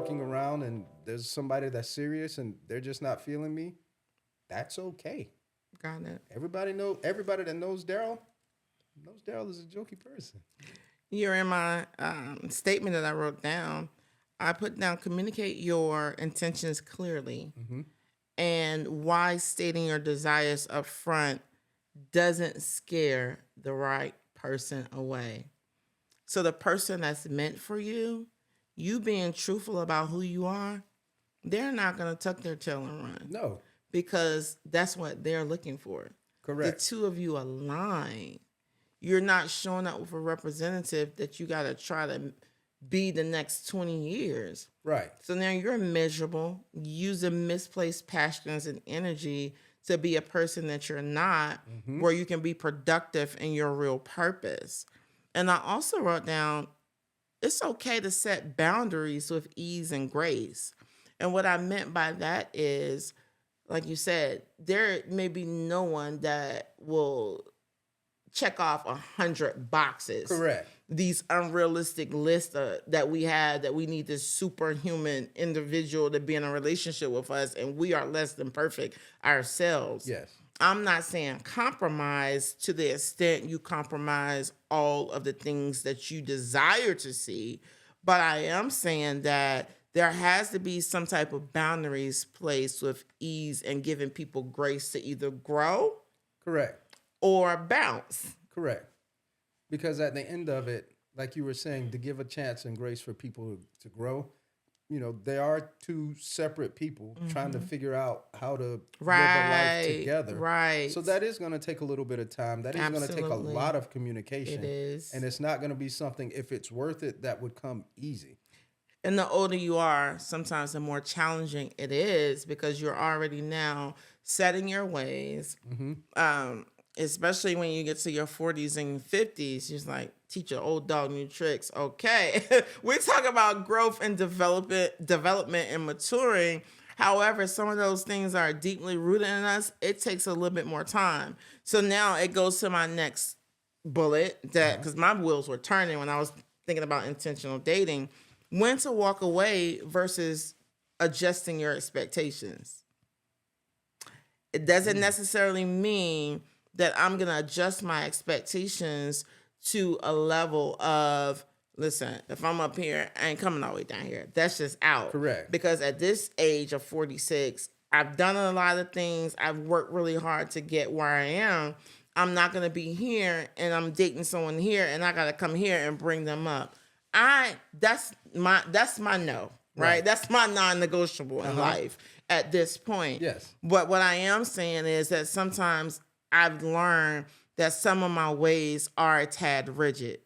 joking around and there's somebody that's serious and they're just not feeling me, that's okay. Got it. Everybody that knows Daryl is a jokey person. You're in my statement that I wrote down. I put down communicate your intentions clearly and why stating your desires up front doesn't scare the right person away. So the person that's meant for you being truthful about who you are, they're not going to tuck their tail and run No, because that's what they're looking for. The correct. two of you align. You're not showing up with a representative that you got to try to be the next 20 years. Right. So now you're miserable, using misplaced passions and energy to be a person that you're not, where you can be productive in your real purpose. And I also wrote down, it's okay to set boundaries with ease and grace. And what I meant by that is, like you said, there may be no one that will check off 100 boxes. Correct. These unrealistic lists that we have, that we need this superhuman individual to be in a relationship with us, and we are less than perfect ourselves. Yes. I'm not saying compromise to the extent you compromise all of the things that you desire to see, but I am saying that there has to be some type of boundaries placed with ease and giving people grace to either grow Correct. or bounce. Correct. Because at the end of it, like you were saying, to give a chance and grace for people to grow, they are two separate people trying to figure out how to live a life together. Right. So that is going to take a little bit of time. That is going to take a Absolutely. lot of communication. It is. And it's not going to be something, if it's worth it, that would come easy. And the older you are, sometimes the more challenging it is because you're already now setting your ways. Especially when you get to your 40s and 50s, you're just like, teach your old dog new tricks. Okay. We talk about growth and development and maturing. However, some of those things are deeply rooted in us. It takes a little bit more time. So now it goes to my next bullet, that because my wheels were turning when I was thinking about intentional dating, when to walk away versus adjusting your expectations. It doesn't necessarily mean that I'm going to adjust my expectations to a level of, listen, if I'm up here, I ain't coming all the way down here. That's just out. Correct. Because at this age of 46, I've done a lot of things. I've worked really hard to get where I am. I'm not going to be here and I'm dating someone here and I got to come here and bring them up. That's my no, right? That's my non-negotiable in life at this point. Yes. But what I am saying is that sometimes I've learned that some of my ways are a tad rigid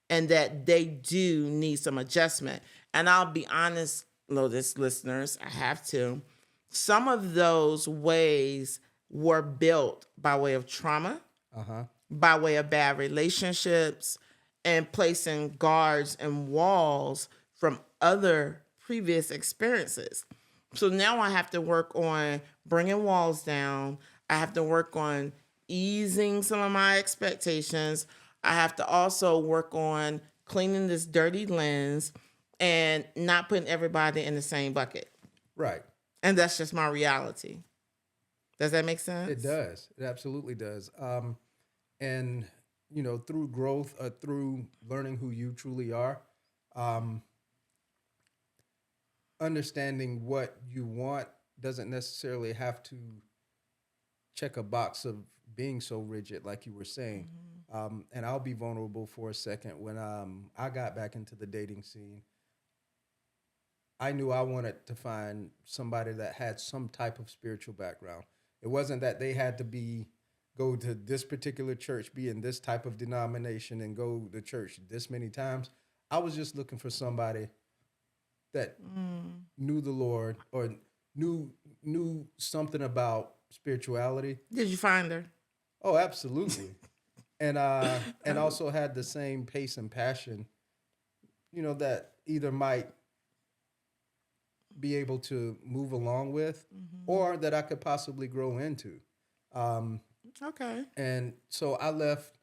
and that they do need some adjustment. And I'll be honest, Lotus listeners, I have to. Some of those ways were built by way of trauma, by way of bad relationships, and placing guards and walls from other previous experiences. So now I have to work on bringing walls down. I have to work on easing some of my expectations. I have to also work on cleaning this dirty lens and not putting everybody in the same bucket. Right. And that's just my reality. Does that make sense? It does. It absolutely does. And, through growth, through learning who you truly are, understanding what you want doesn't necessarily have to check a box of being so rigid, like you were saying. And I'll be vulnerable for a second. When I got back into the dating scene, I knew I wanted to find somebody that had some type of spiritual background. It wasn't that they had to go to this particular church, be in this type of denomination, and go to church this many times. I was just looking for somebody that knew the Lord or knew something about spirituality. Did you find her? Oh, absolutely. And also had the same pace and passion, that either might be able to move along with or that I could possibly grow into. Okay. And so I left,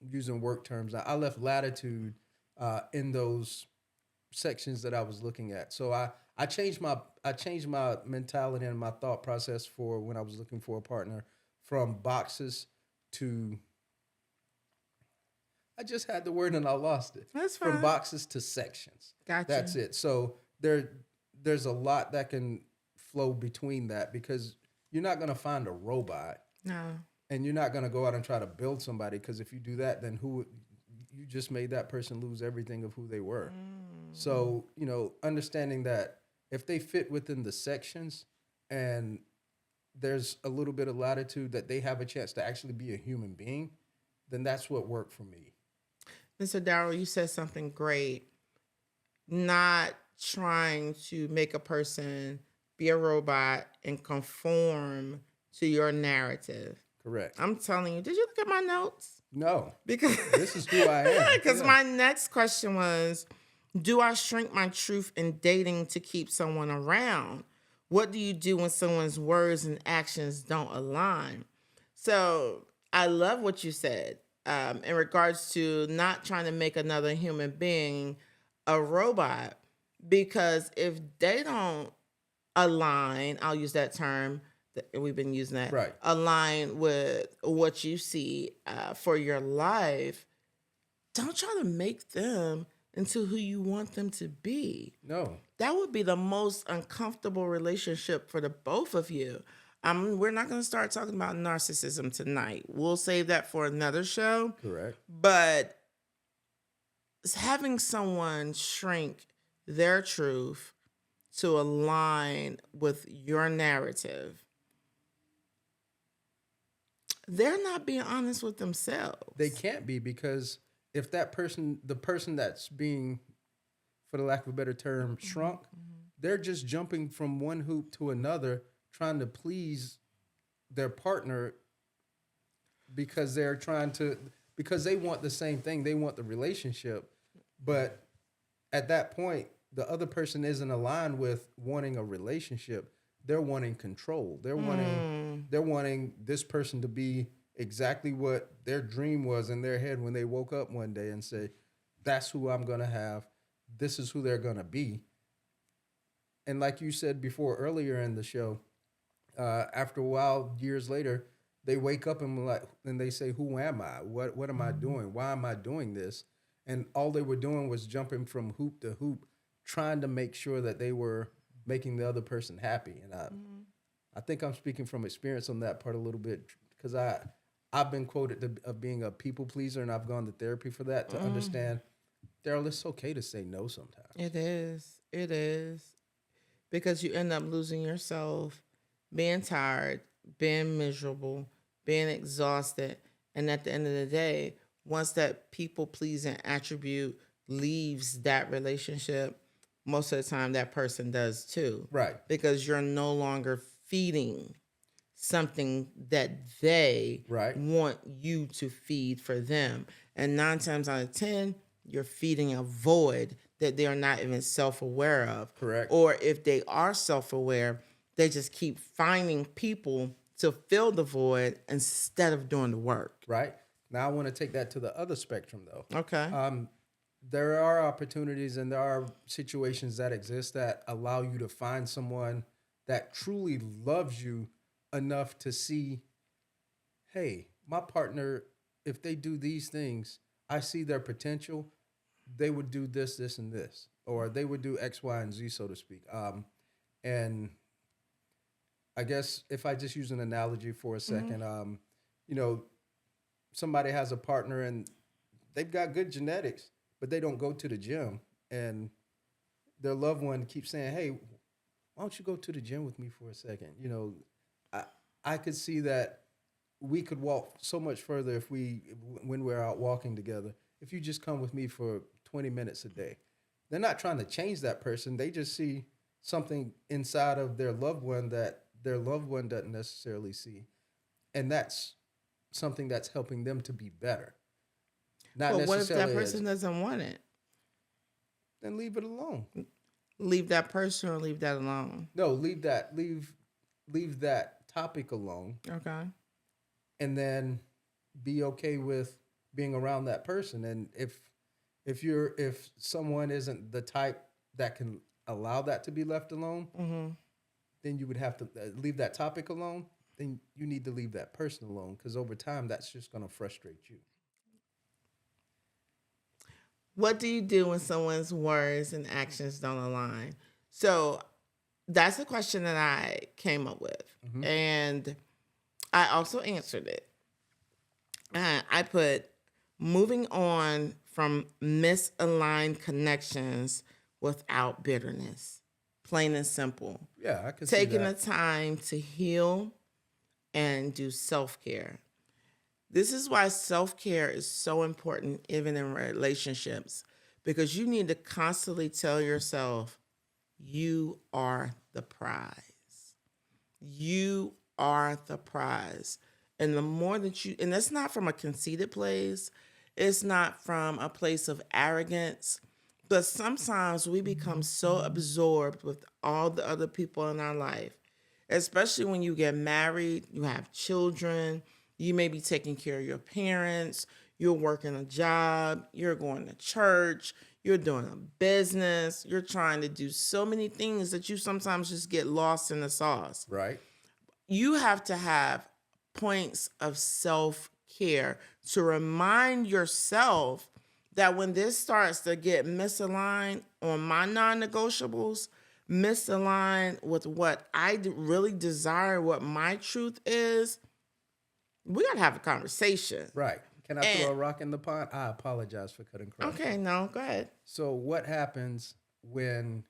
using work terms, I left latitude in those sections that I was looking at. So I changed my mentality and my thought process for when I was looking for a partner from boxes to, I just had the word and I lost it. That's From fine. boxes to sections. Gotcha. That's it. So there's a lot that can flow between that, because you're not going to find a robot, No. and you're not going to go out and try to build somebody, because if you do that, then you just made that person lose everything of who they were. So, understanding that if they fit within the sections and there's a little bit of latitude that they have a chance to actually be a human being, then that's what worked for me. Mr. Darrell, you said something great. Not trying to make a person be a robot and conform to your narrative. Correct. I'm telling you, did you look at my notes? No. Because This is who I am. Because Yeah. my next question was, do I shrink my truth in dating to keep someone around? What do you do when someone's words and actions don't align? So I love what you said in regards to not trying to make another human being a robot, because if they don't align, I'll use that term, we've been using that, Right. align with what you see for your life, don't try to make them into who you want them to be. No. That would be the most uncomfortable relationship for the both of you. We're not going to start talking about narcissism tonight. We'll save that for another show. Correct. But having someone shrink their truth to align with your narrative, they're not being honest with themselves. They can't be, because if that person, the person that's being, for the lack of a better term, shrunk, they're just jumping from one hoop to another, trying to please their partner, because because they want the same thing. They want the relationship. But at that point, the other person isn't aligned with wanting a relationship. They're wanting control. They're wanting this person to be exactly what their dream was in their head when they woke up one day and say, that's who I'm going to have. This is who they're going to be. And like you said before, earlier in the show, after a while, years later, they wake up and they say, who am I? What am I doing? Why am I doing this? And all they were doing was jumping from hoop to hoop, trying to make sure that they were making the other person happy. And I think I'm speaking from experience on that part a little bit, because I've been quoted of being a people pleaser, and I've gone to therapy for that, to understand, Daryl, it's okay to say no sometimes. It is. Because you end up losing yourself, being tired, being miserable, being exhausted. And at the end of the day, once that people pleasing attribute leaves that relationship, most of the time that person does too. Right. Because you're no longer feeding something that they want you to feed for them. And 9 times out of 10, you're feeding a void that they are not even self-aware of. Correct. Or if they are self-aware, they just keep finding people to fill the void instead of doing the work. Right. Now I want to take that to the other spectrum, though. Okay. There are opportunities and there are situations that exist that allow you to find someone that truly loves you enough to see, hey, my partner, if they do these things, I see their potential. They would do this, this, and this, or they would do X, Y, and Z, so to speak. And I guess if I just use an analogy for a second, somebody has a partner and they've got good genetics, but they don't go to the gym, and their loved one keeps saying, hey, why don't you go to the gym with me for a second? I could see that we could walk so much further when we're out walking together, if you just come with me for 20 minutes a day. They're not trying to change that person. They just see something inside of their loved one that their loved one doesn't necessarily see. And that's something that's helping them to be better. But what if that person doesn't want it? Then leave it alone. Leave that person or leave that alone? No, leave that topic alone. Okay. And then be okay with being around that person. And if someone isn't the type that can allow that to be left alone, then you would have to leave that topic alone. Then you need to leave that person alone, because over time, that's just going to frustrate you. What do you do when someone's words and actions don't align? So that's a question that I came up with. And I also answered it. I put moving on from misaligned connections without bitterness. Plain and simple. Yeah, I can see Taking that. the time to heal and do self-care. This is why self-care is so important even in relationships, because you need to constantly tell yourself, you are the prize. You are the prize. And the more that you, and that's not from a conceited place, it's not from a place of arrogance, but sometimes we become so absorbed with all the other people in our life, especially when you get married, you have children, you may be taking care of your parents, you're working a job, you're going to church, you're doing a business, you're trying to do so many things that you sometimes just get lost in the sauce. Right. You have to have points of self-care to remind yourself that when this starts to get misaligned on my non-negotiables, misaligned with what I really desire, what my truth is, we got to have a conversation. Right. Can I throw a rock in the pond? I apologize for cutting across. Okay, no, go ahead. So what happens when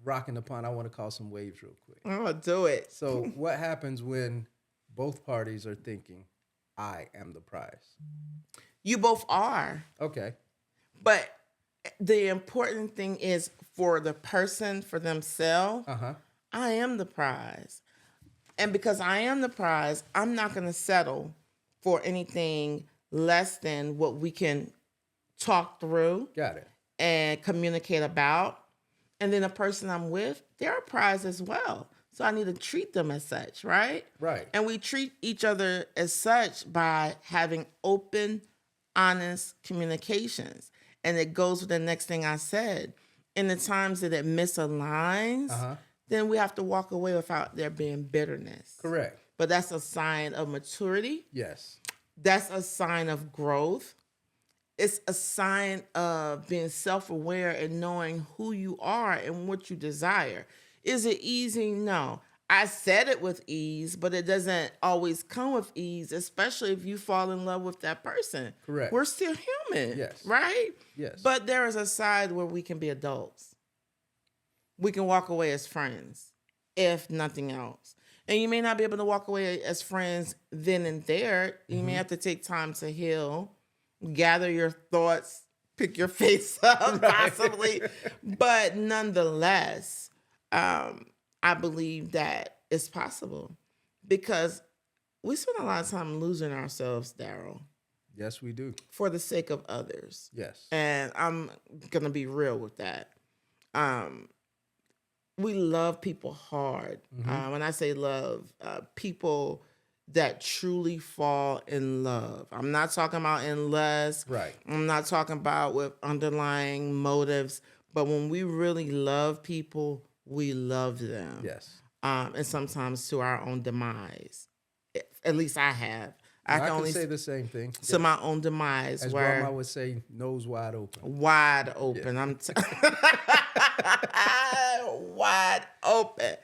rock in the pond? I want to call some waves real quick. Oh, do it. So what happens when both parties are thinking, I am the prize? You both are. Okay. But the important thing is for the person, for themselves, I am the prize. And because I am the prize, I'm not going to settle for anything less than what we can talk through. Got it. And communicate about. And then the person I'm with, they're a prize as well. So I need to treat them as such, right? Right. And we treat each other as such by having open, honest communications. And it goes with the next thing I said. In the times that it misaligns, then we have to walk away without there being bitterness. Correct. But that's a sign of maturity. Yes. That's a sign of growth. It's a sign of being self-aware and knowing who you are and what you desire. Is it easy? No. I said it with ease, but it doesn't always come with ease, especially if you fall in love with that person. Correct. We're still human. Yes. Right? Yes. But there is a side where we can be adults. We can walk away as friends, if nothing else. And you may not be able to walk away as friends then and there. You may have to take time to heal, gather your thoughts, pick your face up, possibly. But nonetheless, I believe that it's possible because we spend a lot of time losing ourselves, Daryl. Yes, we do. For the sake of others. Yes. And I'm going to be real with that. We love people hard. When I say love, people that truly fall in love. I'm not talking about in lust. Right. I'm not talking about with underlying motives. But when we really love people, we love them. Yes. And sometimes to our own demise. At least I have. I can only say the same thing. To my own demise. As where Grandma would say, nose wide open. Wide open. Yeah. Wide open.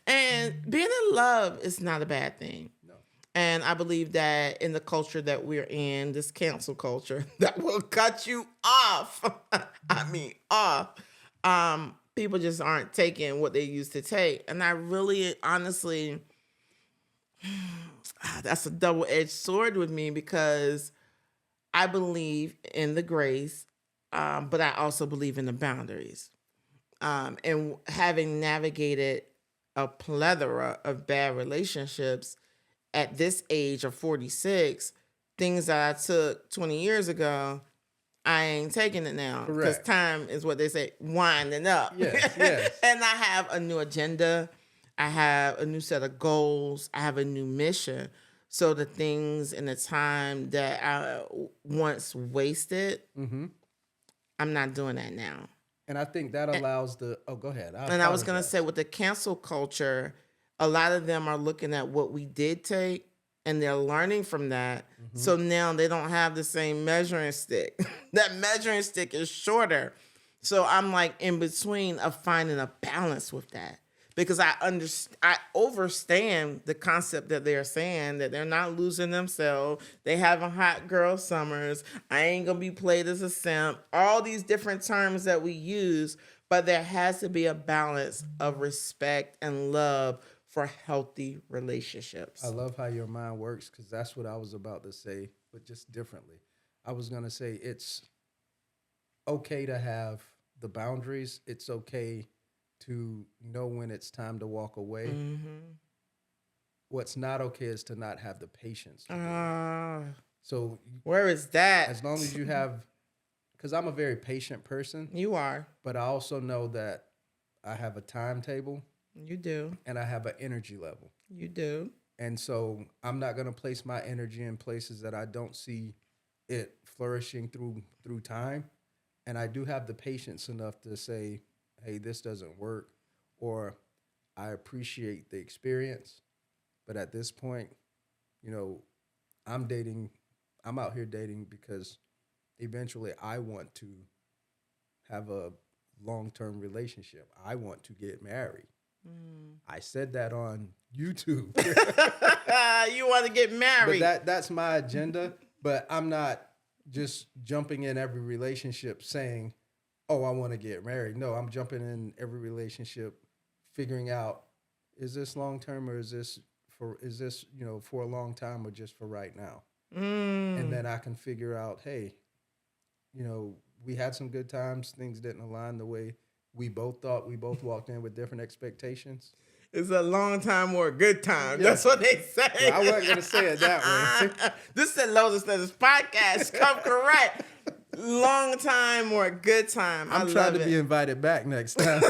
And being in love is not a bad thing. No. And I believe that in the culture that we're in, this cancel culture that will cut you off. I mean, off. People just aren't taking what they used to take. And I really, honestly, that's a double-edged sword with me because I believe in the grace, but I also believe in the boundaries. And having navigated a plethora of bad relationships at this age of 46, things that I took 20 years ago, I ain't taking it now. Because time is what they say, winding up. Yes, yes. And I have a new agenda. I have a new set of goals. I have a new mission. So the things and the time that I once wasted, I'm not doing that now. And I think that allows go ahead. And I was going to say, with the cancel culture, a lot of them are looking at what we did take and they're learning from that. Mm-hmm. So now they don't have the same measuring stick. That measuring stick is shorter. So I'm like in between of finding a balance with that. Because I understand the concept that they're saying, that they're not losing themselves. They having hot girl summers. I ain't going to be played as a simp. All these different terms that we use, but there has to be a balance of respect and love for healthy relationships. I love how your mind works, because that's what I was about to say, but just differently. I was going to say it's okay to have the boundaries. It's okay to know when it's time to walk away. Mm-hmm. What's not okay is to not have the patience. So where is that? As long as you have, because I'm a very patient person. You are. But I also know that I have a timetable. You do. And I have an energy level. You do. And so I'm not going to place my energy in places that I don't see it flourishing through time. And I do have the patience enough to say, hey, this doesn't work, or I appreciate the experience, but at this point, I'm out here dating because eventually I want to have a long-term relationship. I want to get married. I said that on YouTube. You want to get married. But that's my agenda, but I'm not just jumping in every relationship saying, oh, I want to get married. No, I'm jumping in every relationship, figuring out, is this long-term or is this for a long time or just for right now? And then I can figure out, hey, we had some good times. Things didn't align the way we both thought. We both walked in with different expectations. It's a long time or a good time. Yeah. That's what they say. Well, I wasn't going to say it that way. This is Lotus Studies podcast. Come correct. Long time or a good time. I'm trying to be invited back next time.